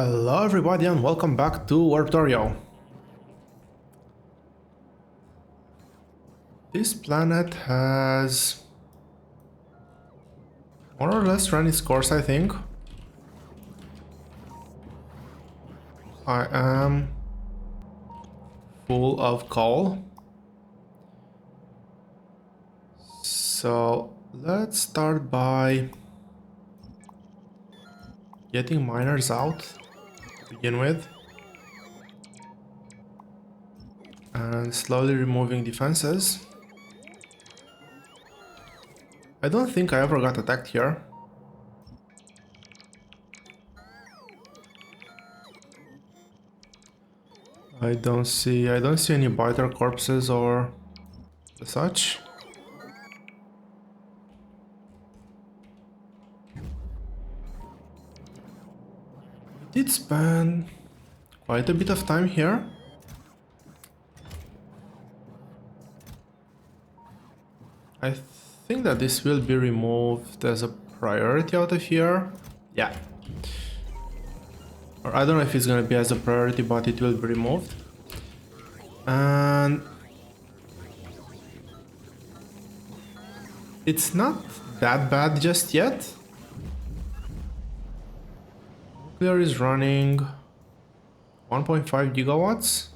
Hello everybody and welcome back to Warptorio. This planet has more or less run its course, I think. I am full of coal. So let's start by getting miners out to begin with. And slowly removing defenses. I don't think I ever got attacked here. I don't see any biter corpses or such. We did spend quite a bit of time here. I think that this will be removed as a priority out of here. Yeah. Or I don't know if it's gonna be as a priority, but it will be removed. And it's not that bad just yet. Nuclear is running 1.5 gigawatts.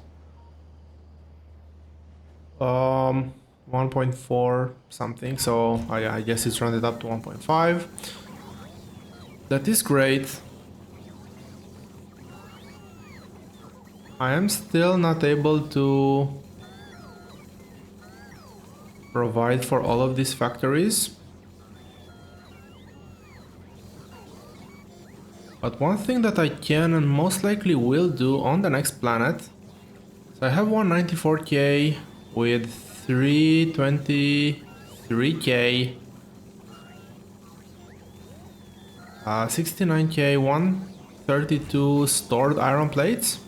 1.4 something, so I guess it's rounded up to 1.5. That is great. I am still not able to provide for all of these factories. But one thing that I can and most likely will do on the next planet, so I have 194k with 323k, 69k, 132 stored iron plates.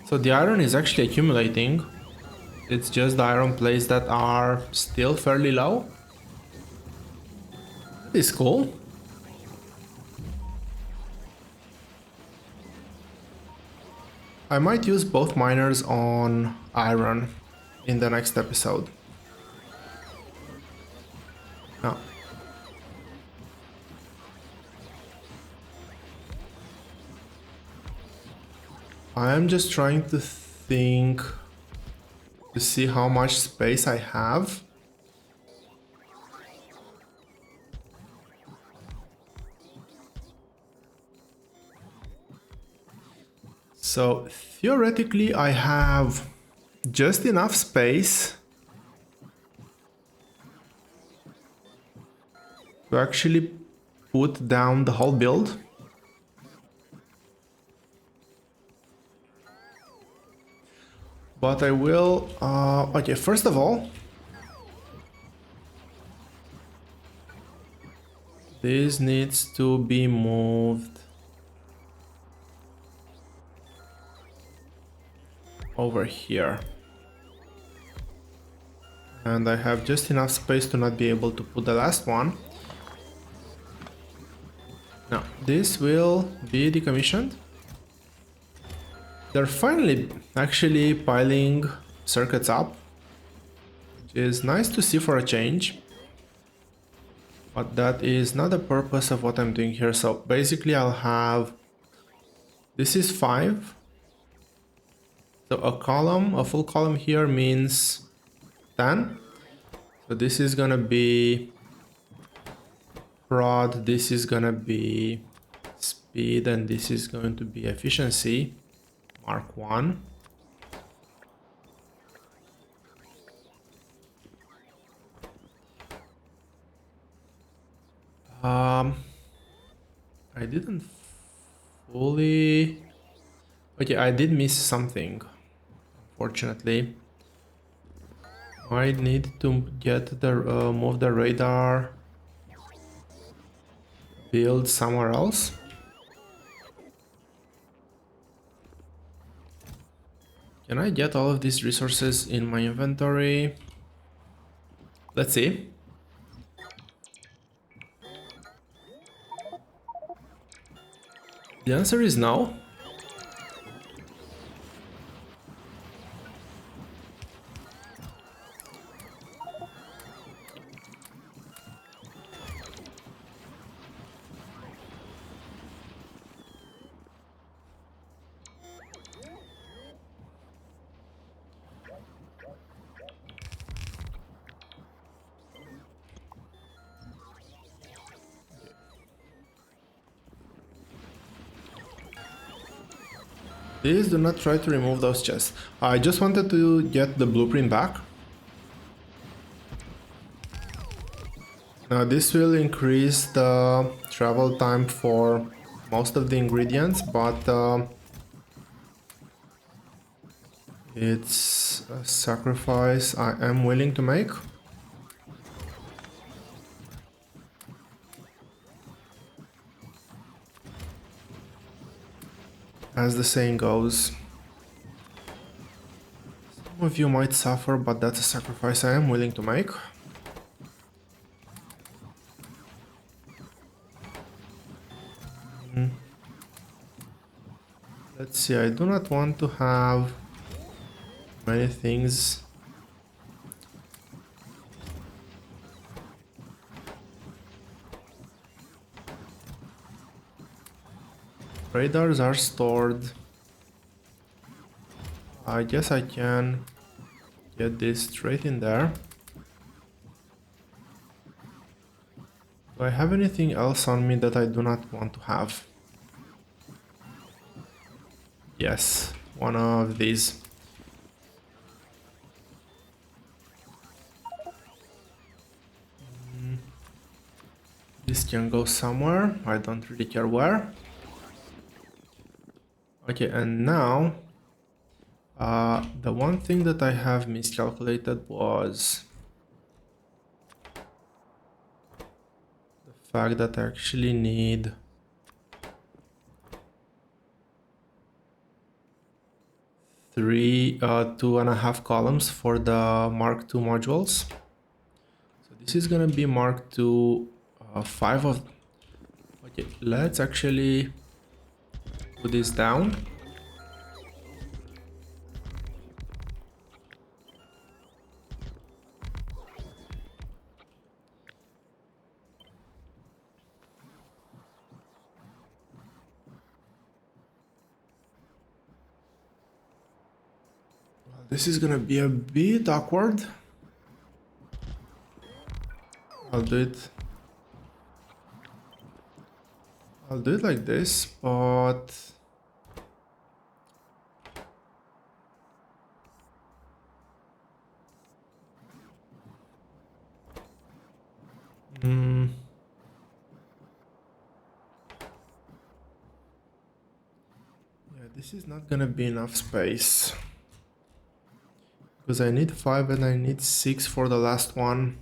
So the iron is actually accumulating. It's just the iron plates that are still fairly low. It's cool. I might use both miners on iron in the next episode. No. I am just trying to think to see how much space I have. So theoretically I have just enough space to actually put down the whole build. But I will, okay, first of all, this needs to be moved over here. And I have just enough space to not be able to put the last one. Now, this will be decommissioned. They're finally actually piling circuits up, which is nice to see for a change. But that is not the purpose of what I'm doing here. So basically I'll have, this is 5. So a column, a full column here means 10. So this is gonna be prod, this is gonna be speed, and this is going to be efficiency. Mark 1. I didn't fully... Okay, I did miss something, unfortunately. I need to get the move the radar build somewhere else. Can I get all of these resources in my inventory? Let's see. The answer is no. Please do not try to remove those chests. I just wanted to get the blueprint back. Now this will increase the travel time for most of the ingredients, but it's a sacrifice I am willing to make. As the saying goes, some of you might suffer, but that's a sacrifice I am willing to make. Let's see, I do not want to have many things. Radars are stored. I guess I can get this straight in there. Do I have anything else on me that I do not want to have? Yes, one of these. This can go somewhere, I don't really care where. Okay, and now the one thing that I have miscalculated was the fact that I actually need three, 2.5 columns for the Mark II modules. So this is gonna be Mark II, 5 of. Okay, let's actually put this down. This is gonna be a bit awkward. I'll do it. I'll do it like this, but yeah, this is not gonna be enough space. Because I need 5 and I need 6 for the last one.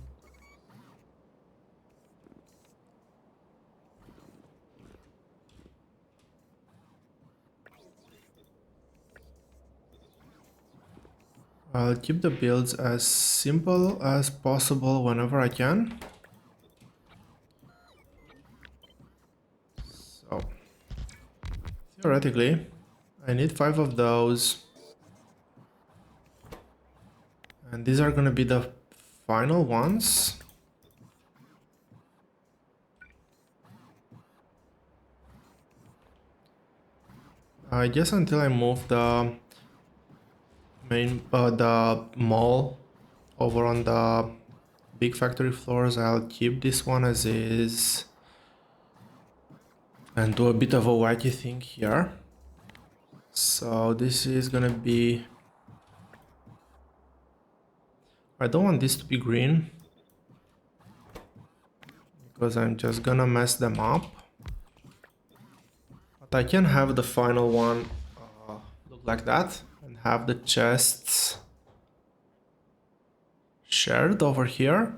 I'll keep the builds as simple as possible whenever I can. So, theoretically, I need 5 of those. And these are gonna be the final ones. I guess until I move the the mall over on the big factory floors, I'll keep this one as is and do a bit of a wacky thing here. So this is gonna be, I don't want this to be green because I'm just gonna mess them up, but I can have the final one look like that and have the chests shared over here.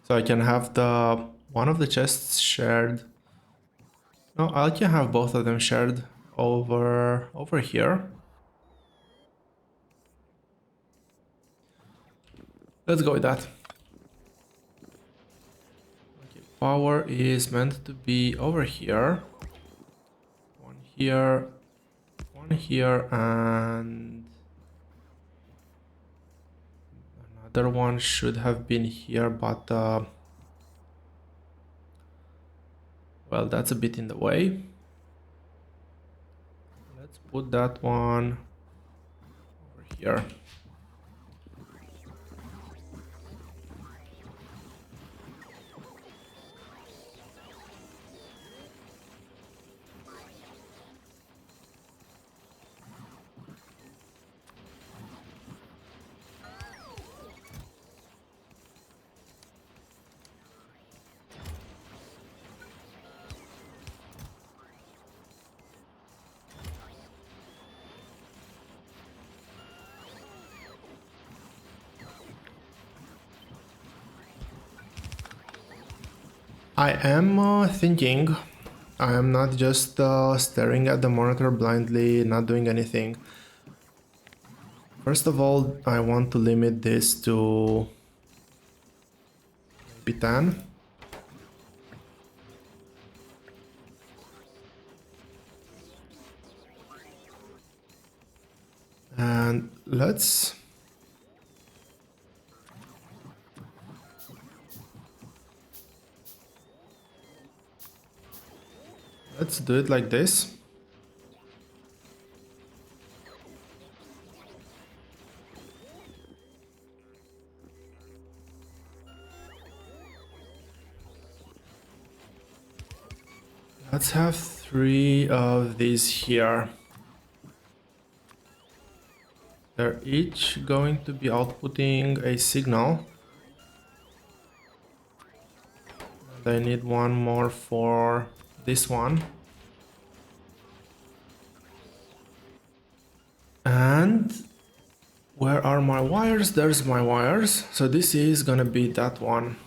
So I can have the one of the chests shared. No, I can have both of them shared over here. Let's go with that. Okay, power is meant to be over here. here, one here, and another one should have been here, but well, that's a bit in the way. Let's put that one over here. I am thinking. I am not just staring at the monitor blindly, not doing anything. First of all, I want to limit this to maybe 10. And let's do it like this. Let's have 3 of these here. They're each going to be outputting a signal. And I need one more for this one. And where are my wires? There's my wires. So this is gonna be that one.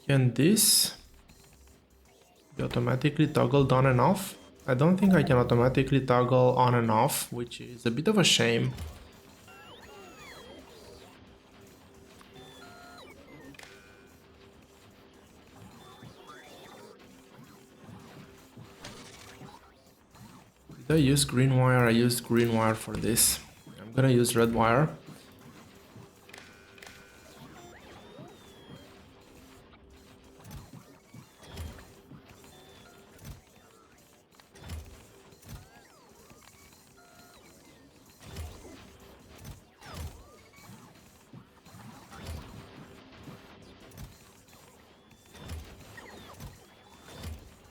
Can this be automatically toggled on and off? I don't think I can automatically toggle on and off, which is a bit of a shame. Did I use green wire? I used green wire for this. I'm gonna use red wire.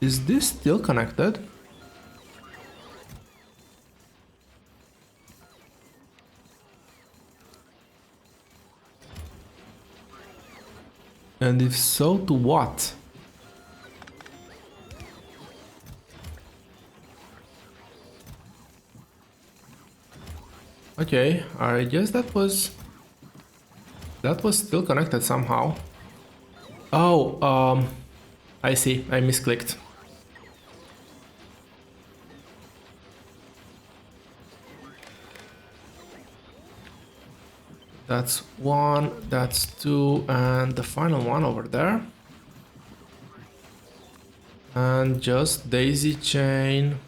Is this still connected? And if so, to what? Okay, I guess that was still connected somehow. Oh, I see, I misclicked. That's 1, that's 2, and the final one over there. And just daisy chain.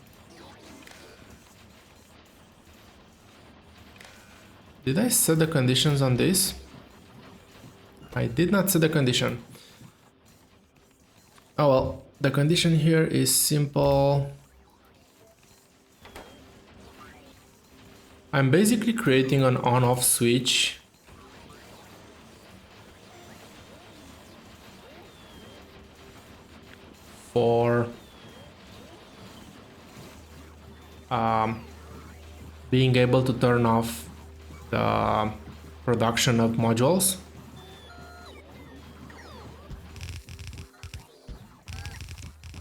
Did I set the conditions on this? I did not set the condition. Oh well, the condition here is simple. I'm basically creating an on-off switch for being able to turn off the production of modules.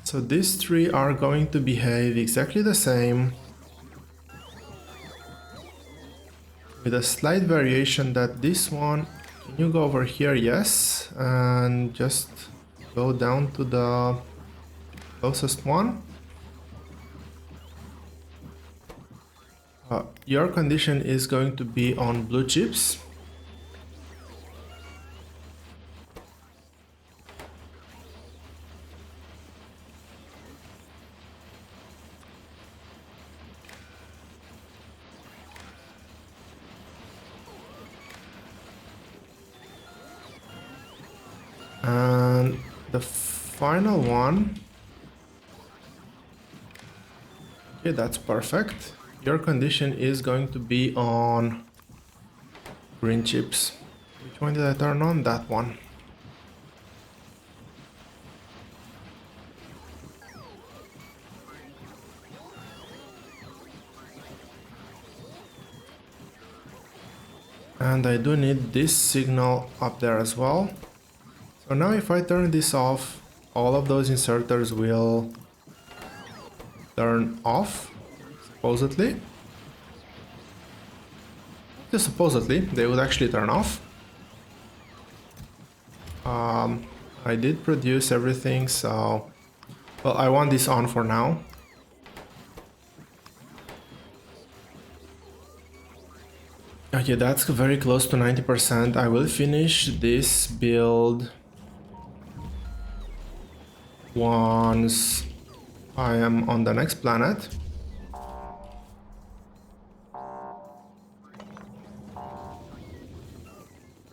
So these 3 are going to behave exactly the same. with a slight variation that this one, can you go over here? Yes, and just go down to the closest one. Your condition is going to be on blue chips. And the final one, okay, that's perfect. Your condition is going to be on green chips. Which one did I turn on? That one. And I do need this signal up there as well. So now if I turn this off, all of those inserters will turn off, supposedly. Just supposedly, they would actually turn off. I did produce everything, so... Well, I want this on for now. Okay, that's very close to 90%. I will finish this build once I am on the next planet.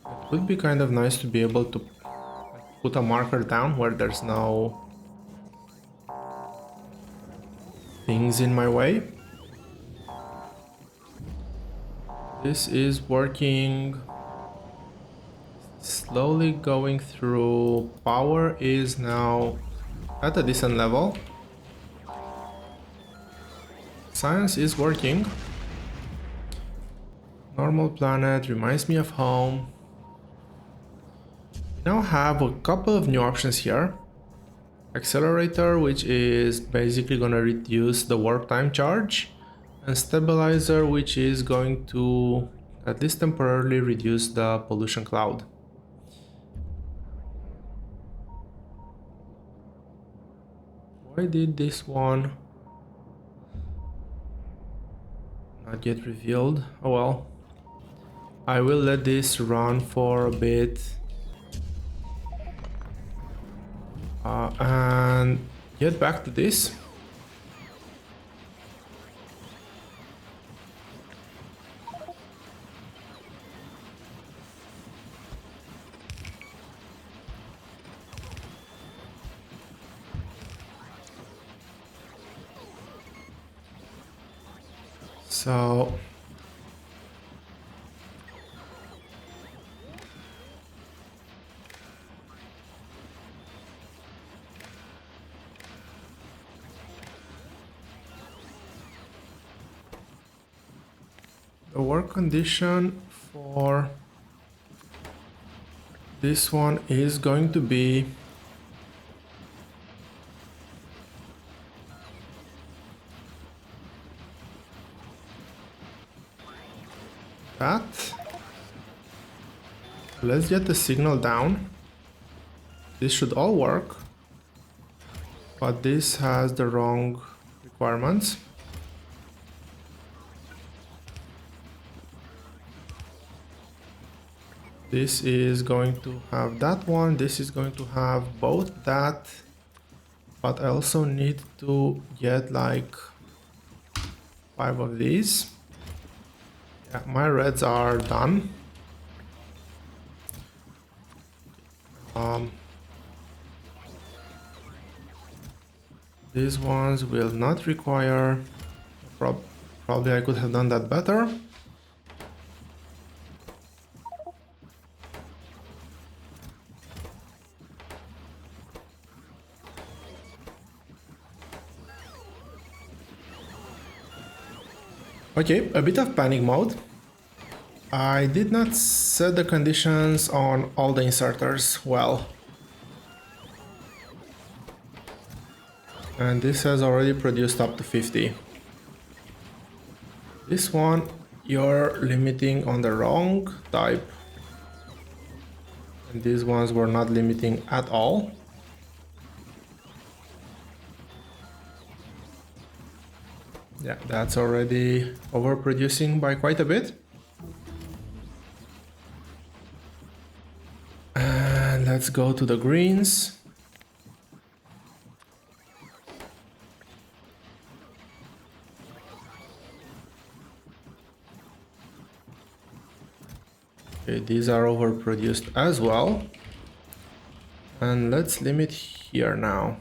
It would be kind of nice to be able to put a marker down where there's no things in my way. This is working, slowly going through. Power is now at a decent level. Science is working. Normal planet reminds me of home. Now have a couple of new options here. Accelerator, which is basically gonna reduce the warp time charge, and stabilizer, which is going to at least temporarily reduce the pollution cloud. Why did this one not get revealed? Oh well. I will let this run for a bit. And get back to this. So the work condition for this one is going to be that. Let's get the signal down. This should all work, but this has the wrong requirements. This is going to have that one, this is going to have both that, but I also need to get like 5 of these. Yeah, my reds are done. These ones will not require, probably I could have done that better. Okay, a bit of panic mode. I did not set the conditions on all the inserters well. And this has already produced up to 50. This one, you're limiting on the wrong type. And these ones were not limiting at all. Yeah, that's already overproducing by quite a bit. And let's go to the greens. Okay, these are overproduced as well. And let's limit here now.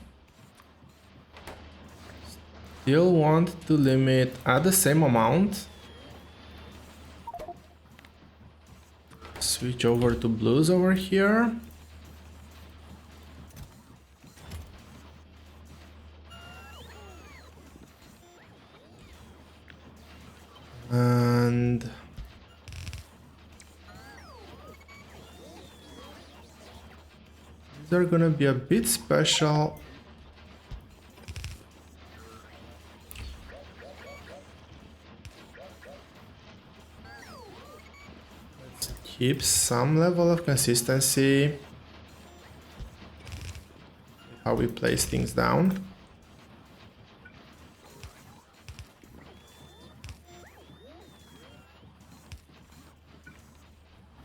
Still want to limit at the same amount. Switch over to blues over here. And these are gonna be a bit special. Let's keep some level of consistency. How we place things down.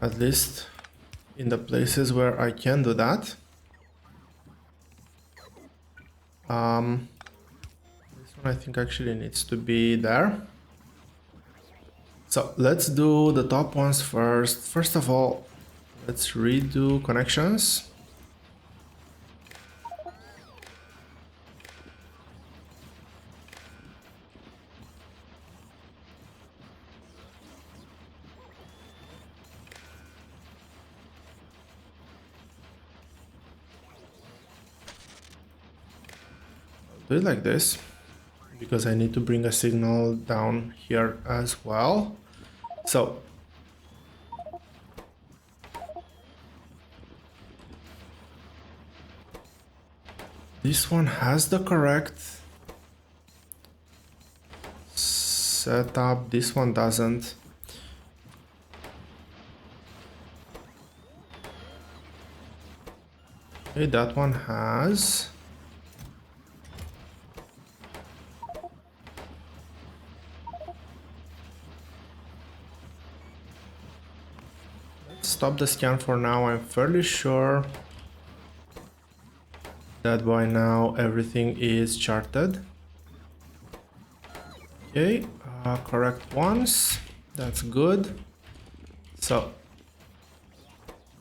At least in the places where I can do that. This one I think actually needs to be there. So let's do the top ones first. First of all, let's redo connections. Do it like this because I need to bring a signal down here as well. So this one has the correct setup, this one doesn't. Okay, that one has. Stop the scan for now. I'm fairly sure that by now everything is charted. Okay, correct ones. That's good. So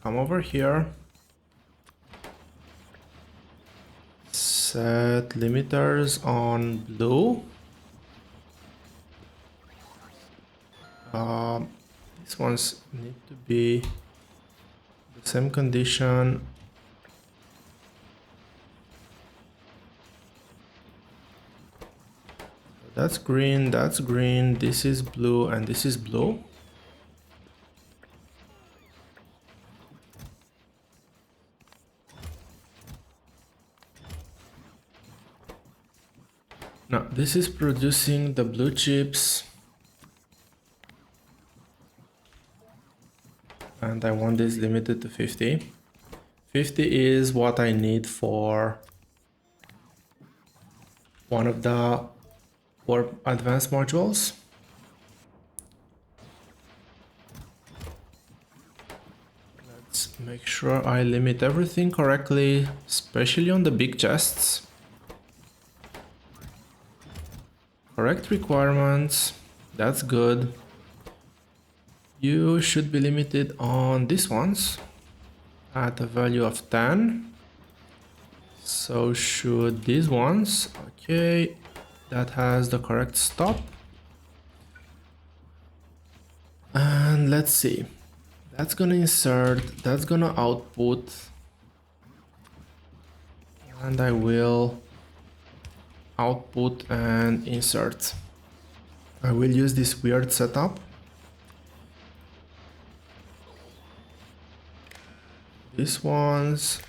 come over here. Set limiters on blue. These ones need to be the same condition. That's green, this is blue, and this is blue. Now, this is producing the blue chips. And I want this limited to 50. 50 is what I need for one of the Warp advanced modules. Let's make sure I limit everything correctly, especially on the big chests. Correct requirements, that's good. You should be limited on these ones at a value of 10. So should these ones. Okay, that has the correct stop. And let's see. That's gonna insert, that's gonna output. And I will output and insert. I will use this weird setup. These ones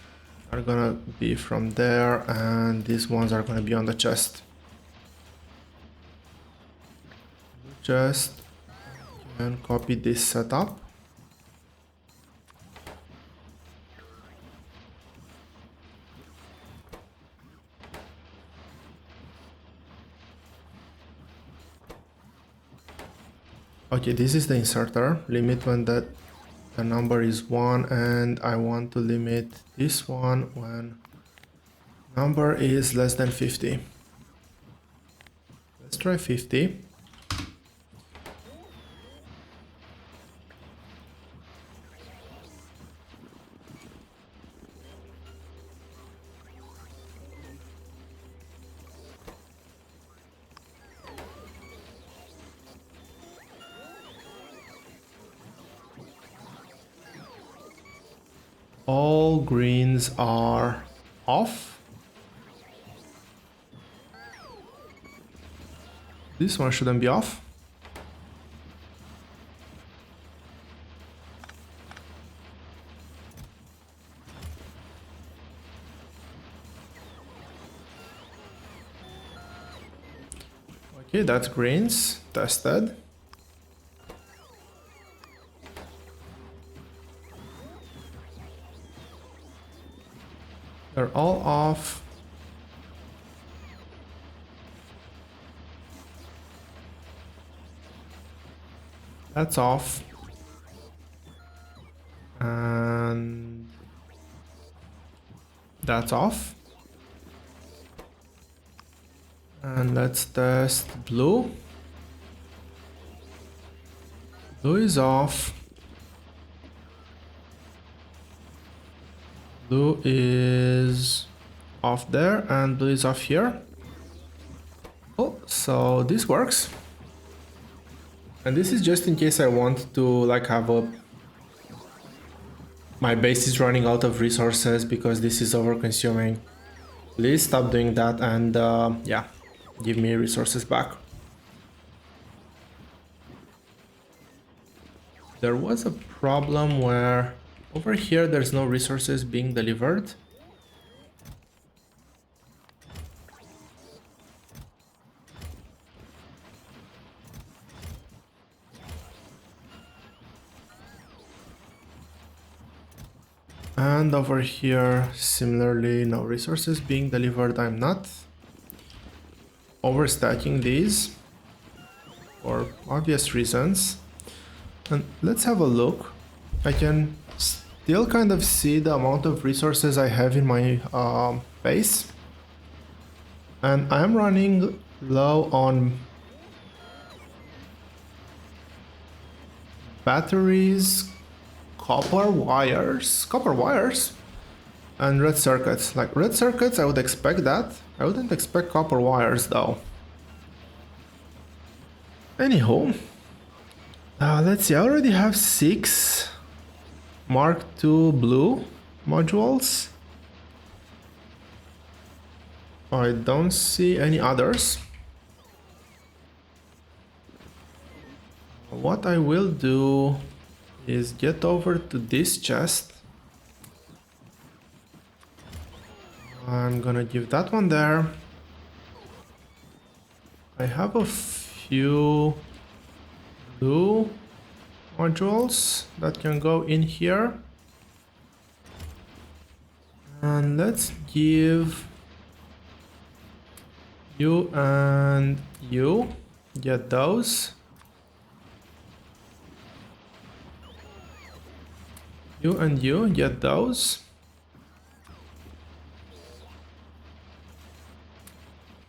are gonna be from there, and these ones are gonna be on the chest. Chest. and copy this setup. Okay, this is the inserter. Limit when the number is 1, and I want to limit this one when number is less than 50. Let's try 50. All greens are off. This one shouldn't be off. Okay, that's greens tested. They're all off. That's off. And that's off. And let's test blue. Blue is off. Blue is off there, and blue is off here. Oh, so this works. And this is just in case I want to like have my base is running out of resources because this is over consuming. Please stop doing that and yeah, give me resources back. There was a problem where over here there's no resources being delivered. And over here, similarly, no resources being delivered. I'm not overstacking these for obvious reasons. And let's have a look. I can still kind of see the amount of resources I have in my base. And I'm running low on batteries, copper wires, and red circuits. Like red circuits, I would expect that. I wouldn't expect copper wires though. Anywho, let's see, I already have 6 Mark II blue modules. I don't see any others. What I will do is get over to this chest. I'm gonna give that one there. I have a few blue modules that can go in here. And let's give you and you, get those. You and you, get those.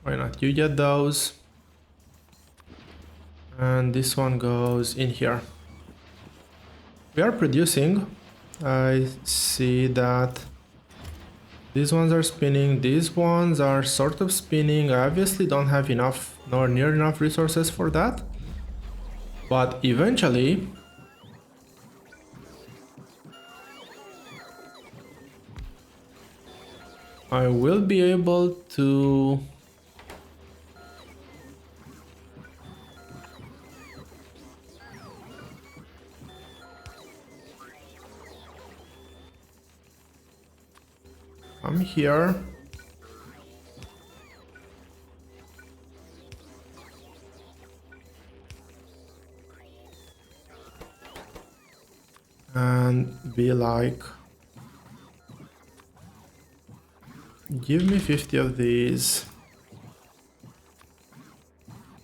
Why not? You get those. And this one goes in here. We are producing. I see that these ones are spinning. These ones are sort of spinning. I obviously don't have enough, nor near enough resources for that. But eventually, I will be able to come here. and be like, give me 50 of these,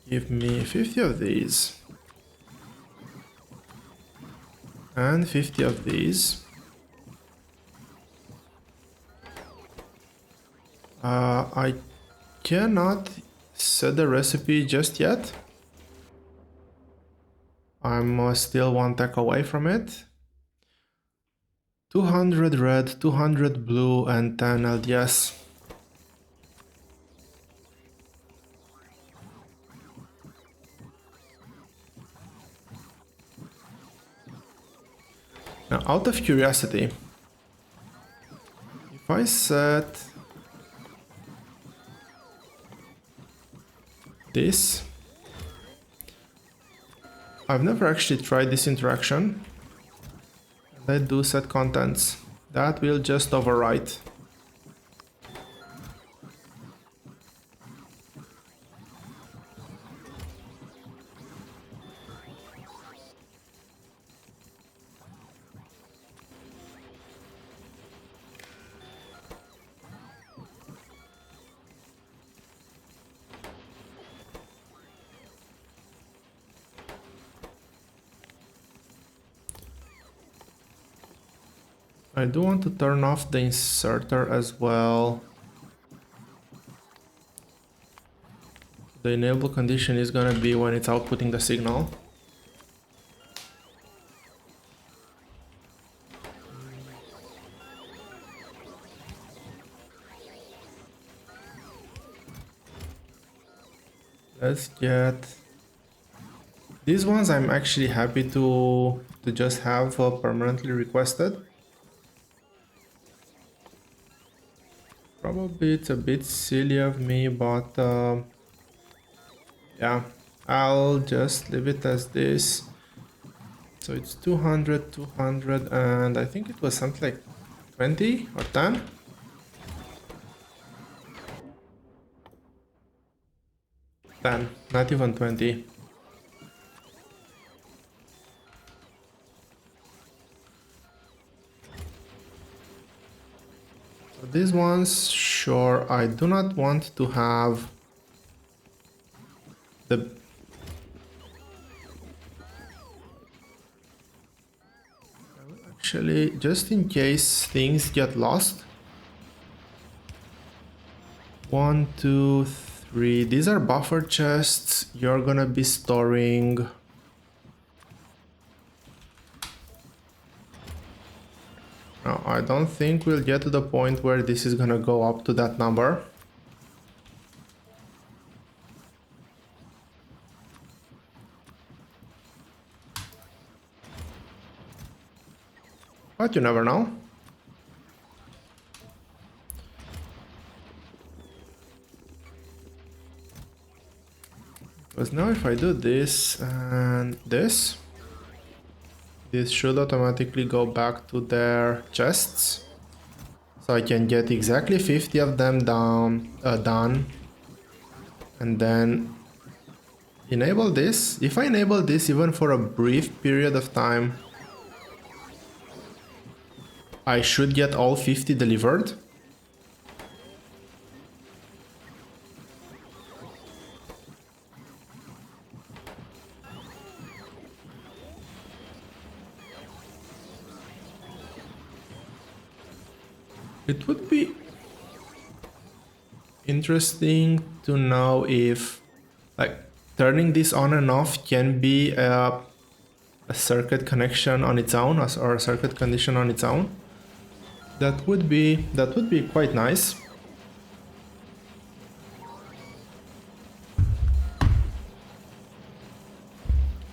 give me 50 of these, and 50 of these. I cannot set the recipe just yet. I'm still one tech away from it. 200 red, 200 blue, and 10 LDS. Now, out of curiosity, if I set this, I've never actually tried this interaction. I do set contents. That will just overwrite. I do want to turn off the inserter as well. The enable condition is gonna be when it's outputting the signal. Let's get these ones. I'm actually happy to just have permanently requested. Probably it's a bit silly of me, but yeah, I'll just leave it as this. So it's 200, 200, and I think it was something like 20 or 10. Not even 20. So these ones, sure, I do not want to have the actually, just in case things get lost. 1, 2, 3. These are buffer chests. You're gonna be storing. No, I don't think we'll get to the point where this is gonna go up to that number. But you never know. Because now if I do this and this should automatically go back to their chests. So I can get exactly 50 of them done. And then enable this. If I enable this even for a brief period of time, I should get all 50 delivered. It would be interesting to know if, like, turning this on and off can be a circuit connection on its own, or a circuit condition on its own. That would be quite nice.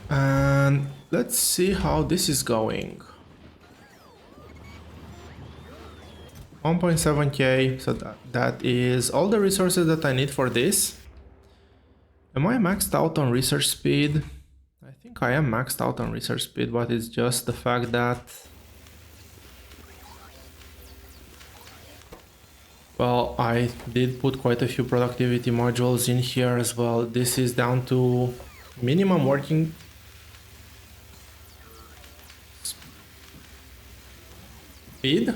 And let's see how this is going. 1.7k, so that is all the resources that I need for this. Am I maxed out on research speed? I think I am maxed out on research speed, but it's just the fact that, well, I did put quite a few productivity modules in here as well. This is down to minimum working Speed.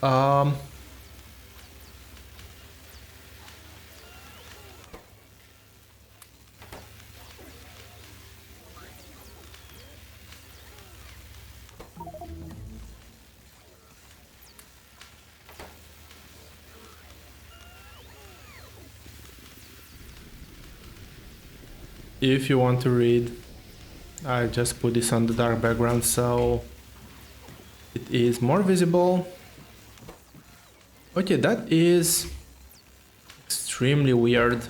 Um, if you want to read, I just put this on the dark background so it is more visible. Okay, that is extremely weird.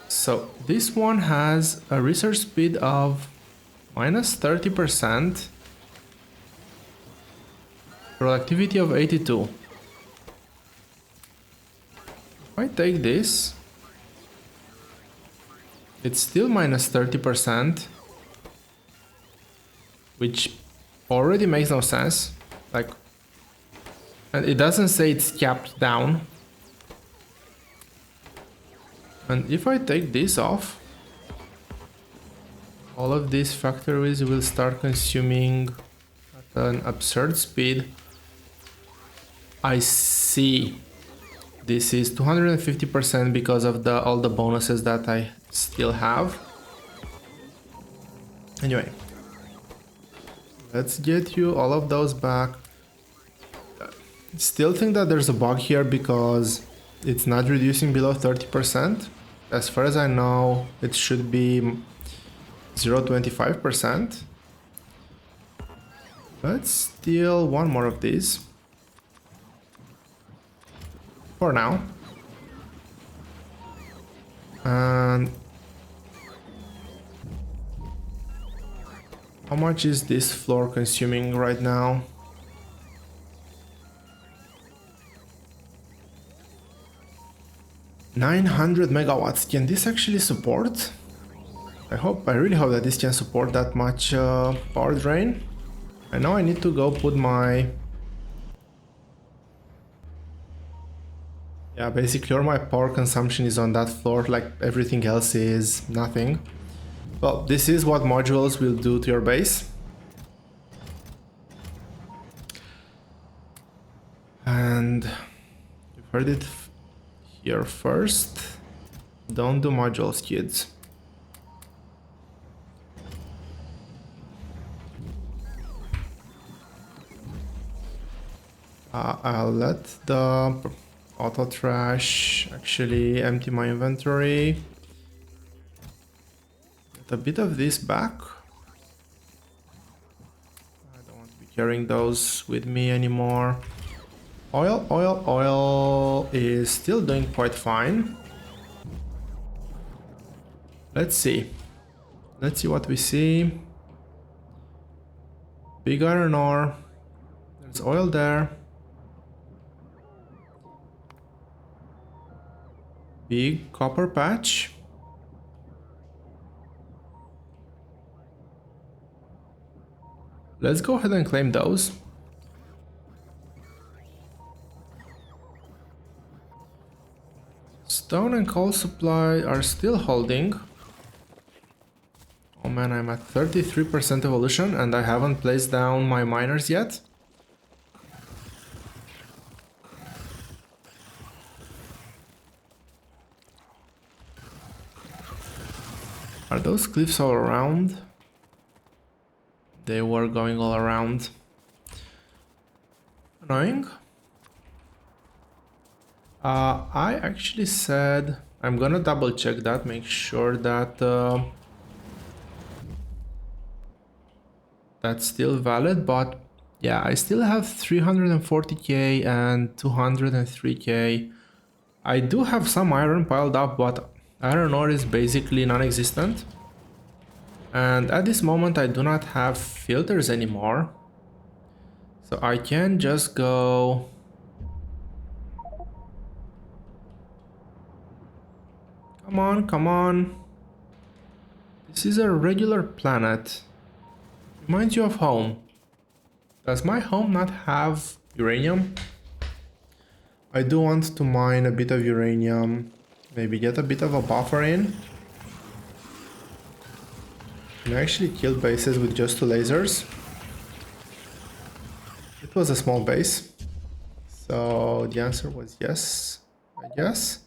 So this one has a research speed of minus 30%, productivity of 82. If I take this, it's still minus 30%, which already makes no sense. Like, and it doesn't say it's capped down. And if I take this off, all of these factories will start consuming at an absurd speed. I see. This is 250% because of all the bonuses that I still have. Anyway, let's get you all of those back. Still think that there's a bug here because it's not reducing below 30%. As far as I know, it should be 0.25%. Let's steal one more of these. For now. And how much is this floor consuming right now? $900 megawatts. Can this actually support? I really hope that this can support that much power drain. I know I need to go put my... Yeah, basically all my power consumption is on that floor, like everything else is nothing. Well, this is what modules will do to your base. And you've heard it here first. Don't do modules, kids. I'll let the auto trash actually empty my inventory. Get a bit of this back. I don't want to be carrying those with me anymore. Oil is still doing quite fine. Let's see. Let's see what we see. Big iron ore. There's oil there. Big copper patch. Let's go ahead and claim those. Stone and coal supply are still holding. Oh man, I'm at 33% evolution and I haven't placed down my miners yet. Are those cliffs all around? They were going all around. Annoying. I actually said I'm gonna double check that, make sure that that's still valid, but yeah, I still have 340k and 203k. I do have some iron piled up, but iron ore is basically non-existent. And at this moment I do not have filters anymore. So I can just go... Come on, come on. This is a regular planet. Reminds you of home. Does my home not have uranium? I do want to mine a bit of uranium Maybe get a bit of a buffer in. Can I actually kill bases with just 2 lasers? It was a small base. So the answer was yes, I guess.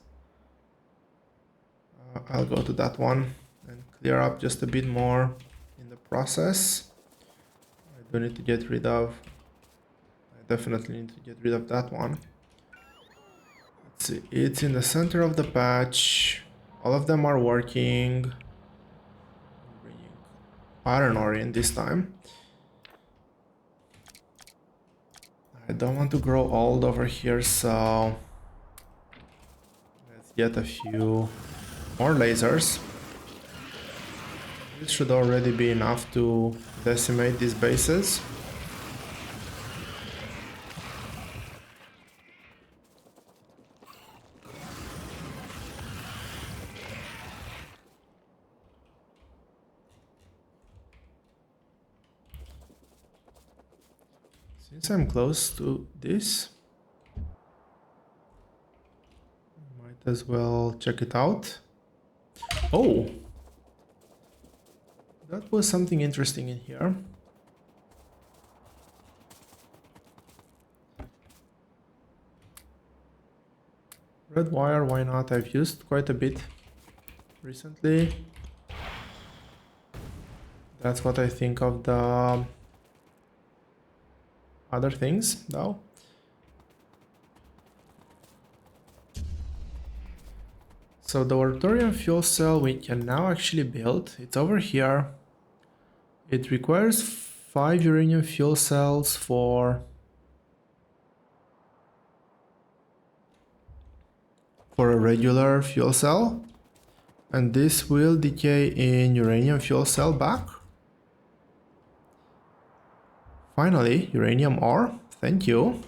I'll go to that one and clear up just a bit more in the process. I do need to get rid of... I definitely need to get rid of that one. Let's see, it's in the center of the patch. All of them are working. I'm bringing iron ore in this time. I don't want to grow old over here, so let's get a few more lasers. This should already be enough to decimate these bases. Since I'm close to this, might as well check it out. Oh! That was something interesting in here. Red wire, why not? I've used quite a bit recently. That's what I think of the other things, though. So the Warptorio fuel cell we can now actually build. It's over here. It requires 5 uranium fuel cells for a regular fuel cell. And this will decay in uranium fuel cell back. Finally, uranium ore. Thank you.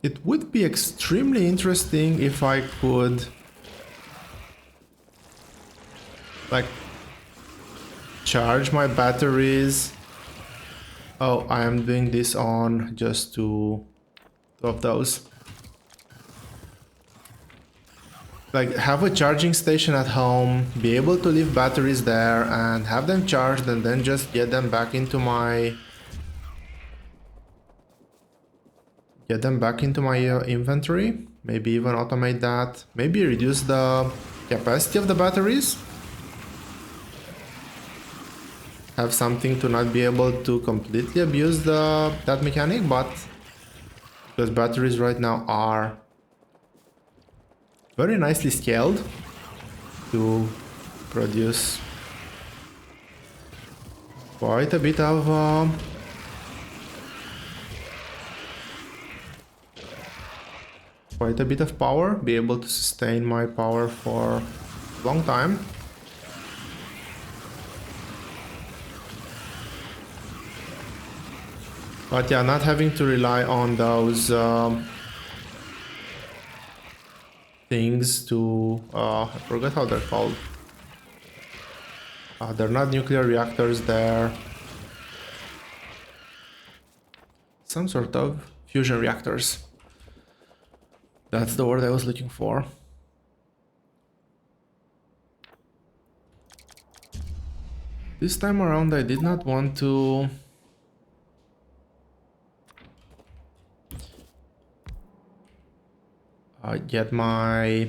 It would be extremely interesting if I could like charge my batteries. Oh, I am doing this on just two of those. Like have a charging station at home, be able to leave batteries there and have them charged and then just get them back into my inventory. Maybe even automate that. Maybe reduce the capacity of the batteries. Have something to not be able to completely abuse that mechanic, but because batteries right now are very nicely scaled to produce quite a bit of power, be able to sustain my power for a long time. But yeah, not having to rely on those things to... I forgot how they're called. They're not nuclear reactors, they're some sort of fusion reactors. That's the word I was looking for. This time around I did not want to get my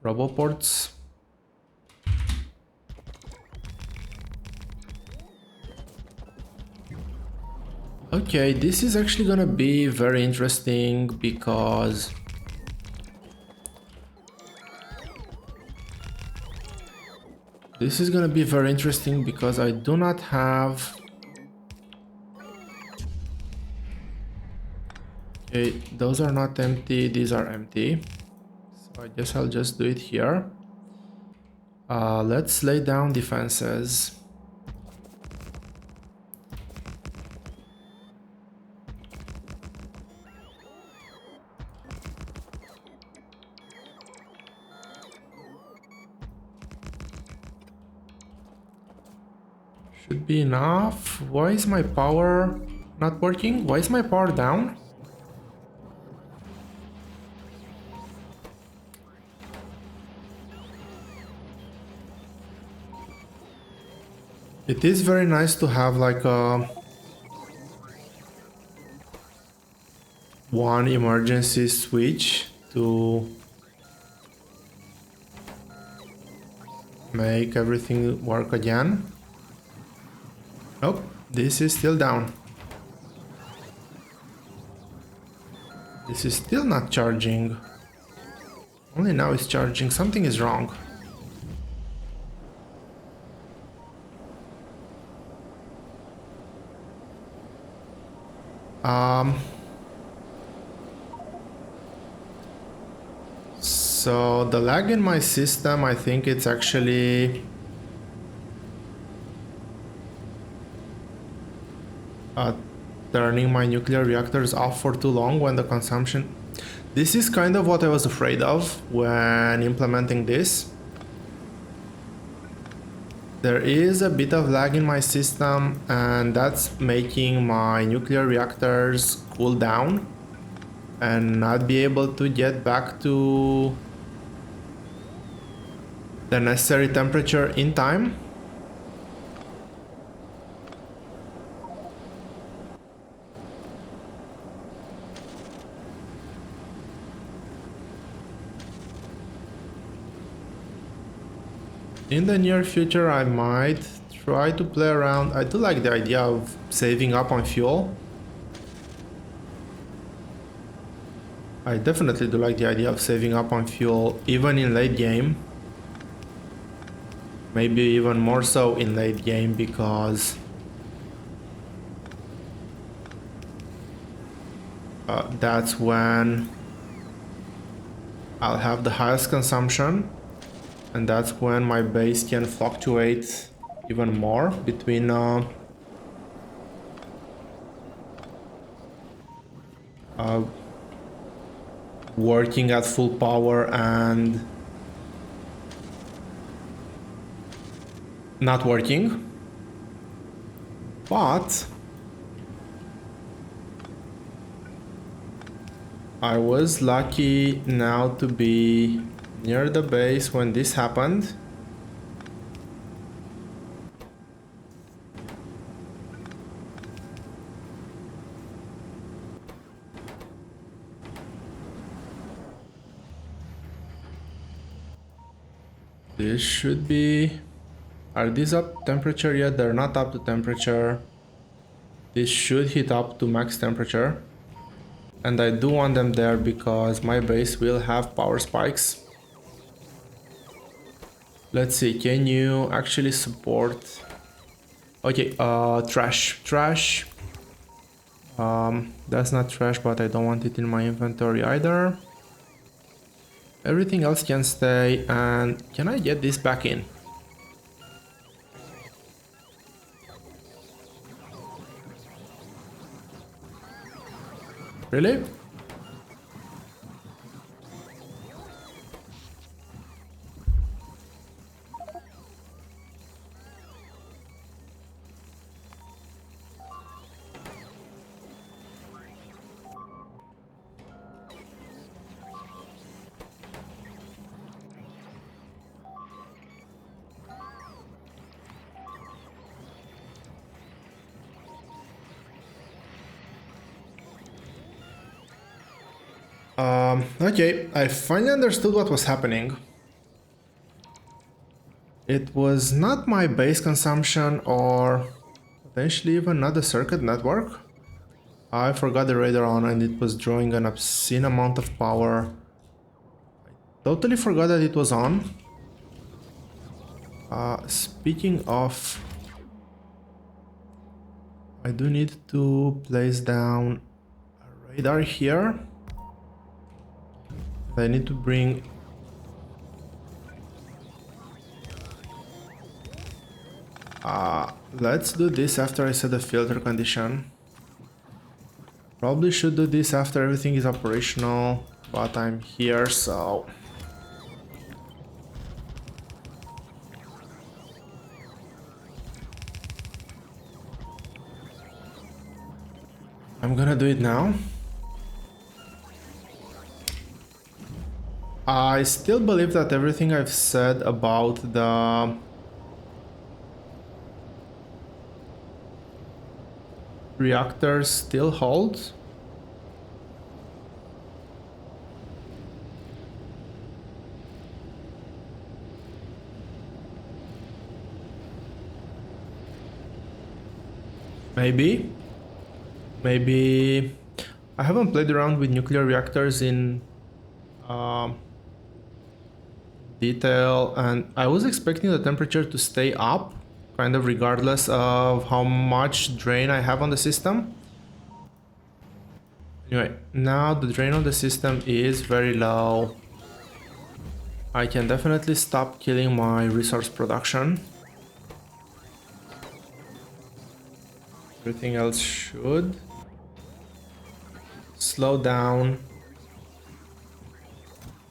roboports. Okay, this is actually gonna be very interesting because I do not have... Okay, those are not empty, these are empty. So I guess I'll just do it here. Let's lay down defenses. Should be enough. Why is my power not working? Why is my power down? It is very nice to have like a one emergency switch to make everything work again. Nope, this is still down. This is still not charging. Only now it's charging. Something is wrong. So the lag in my system, I think it's actually turning my nuclear reactors off for too long when the consumption... This is kind of what I was afraid of when implementing this. There is a bit of lag in my system, and that's making my nuclear reactors cool down and not be able to get back to the necessary temperature in time. In the near future, I might try to play around. I do like the idea of saving up on fuel. I definitely do like the idea of saving up on fuel even in late game. Maybe even more so in late game, because that's when I'll have the highest consumption. And that's when my base can fluctuate even more between working at full power and not working. But I was lucky now to be near the base when this happened. This should be... Are these up temperature yet? They're not up to temperature. This should hit up to max temperature. And I do want them there because my base will have power spikes. Let's see, can you actually support... Okay, trash. That's not trash, but I don't want it in my inventory either. Everything else can stay, and can I get this back in? Really? Okay, I finally understood what was happening. It was not my base consumption, or potentially even not the circuit network. I forgot the radar on and it was drawing an obscene amount of power. I totally forgot that it was on. Speaking of... I do need to place down a radar here. I need to bring... let's do this after I set the filter condition. Probably should do this after everything is operational, but I'm here, so... I'm gonna do it now. I still believe that everything I've said about the reactors still holds. Maybe. Maybe I haven't played around with nuclear reactors in detail, and I was expecting the temperature to stay up, kind of regardless of how much drain I have on the system. Anyway, now the drain on the system is very low. I can definitely stop killing my resource production. Everything else should slow down.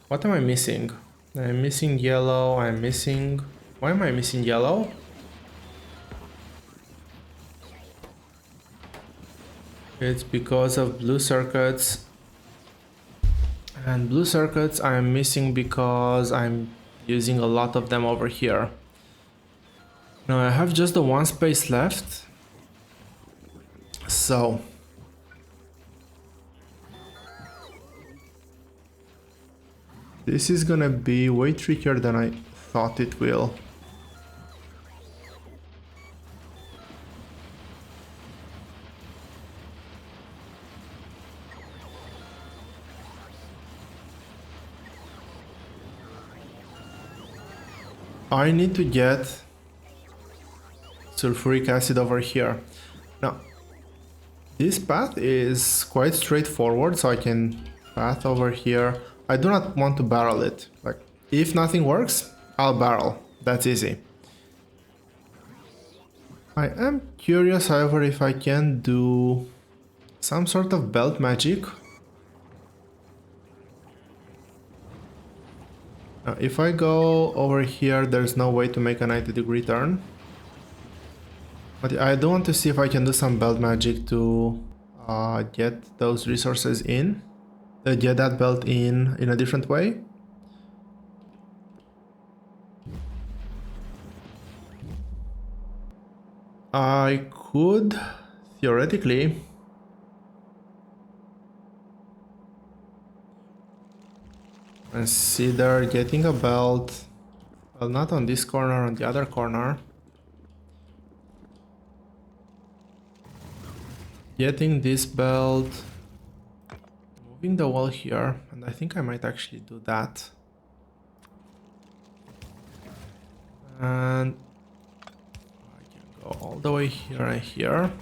What am I missing? I'm missing yellow, I'm missing... Why am I missing yellow? It's because of blue circuits. And blue circuits I'm missing because I'm using a lot of them over here. Now I have just the one space left. So... this is gonna be way trickier than I thought it will. I need to get sulfuric acid over here. Now, this path is quite straightforward, so I can path over here. I do not want to barrel it. Like, if nothing works, I'll barrel. That's easy. I am curious, however, if I can do some sort of belt magic. If I go over here, there's no way to make a 90-degree turn. But I do want to see if I can do some belt magic to get those resources in. Get that belt in a different way. I could theoretically consider getting a belt, well, not on this corner, on the other corner. Getting this belt, moving the wall here, and I think I might actually do that. And I can go all the way here and here.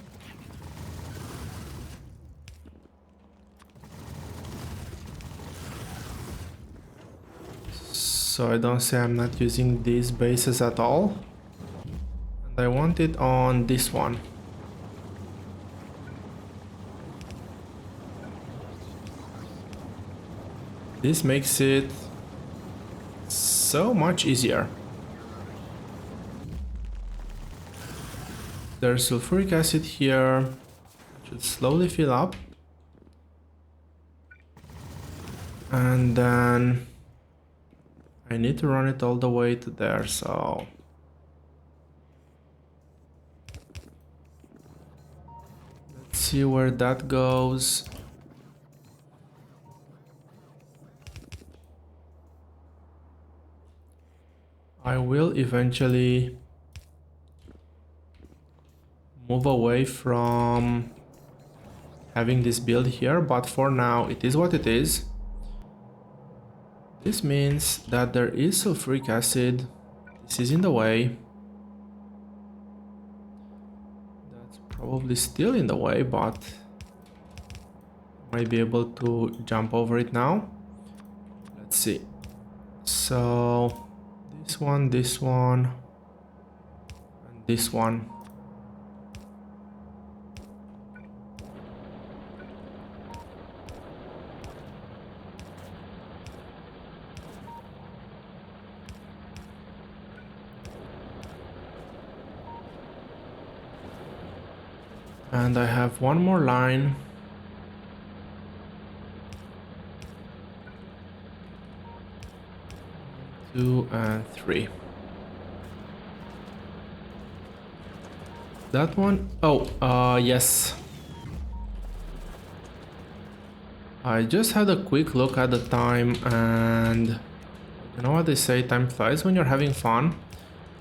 So I don't say I'm not using these bases at all. And I want it on this one. This makes it so much easier. There's sulfuric acid here. It should slowly fill up. And then I need to run it all the way to there, so... let's see where that goes. I will eventually move away from having this build here, but for now it is what it is. This means that there is sulfuric acid. This is in the way. That's probably still in the way, but I might be able to jump over it now. Let's see. So this one, and this one. And I have one more line 2 and 3. That one, oh, yes. I just had a quick look at the time, and you know what they say, time flies when you're having fun.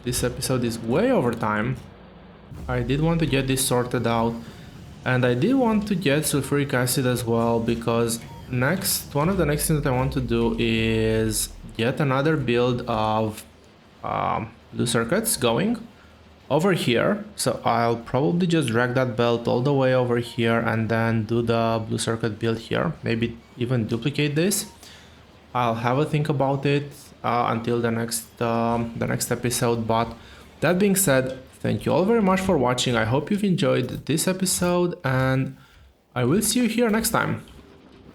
This episode is way over time. I did want to get this sorted out, and I did want to get sulfuric acid as well, because one of the next things that I want to do is get another build of blue circuits going over here. So I'll probably just drag that belt all the way over here and then do the blue circuit build here, maybe even duplicate this. I'll have a think about it until the next episode. But that being said, thank you all very much for watching. I hope you've enjoyed this episode, and I will see you here next time.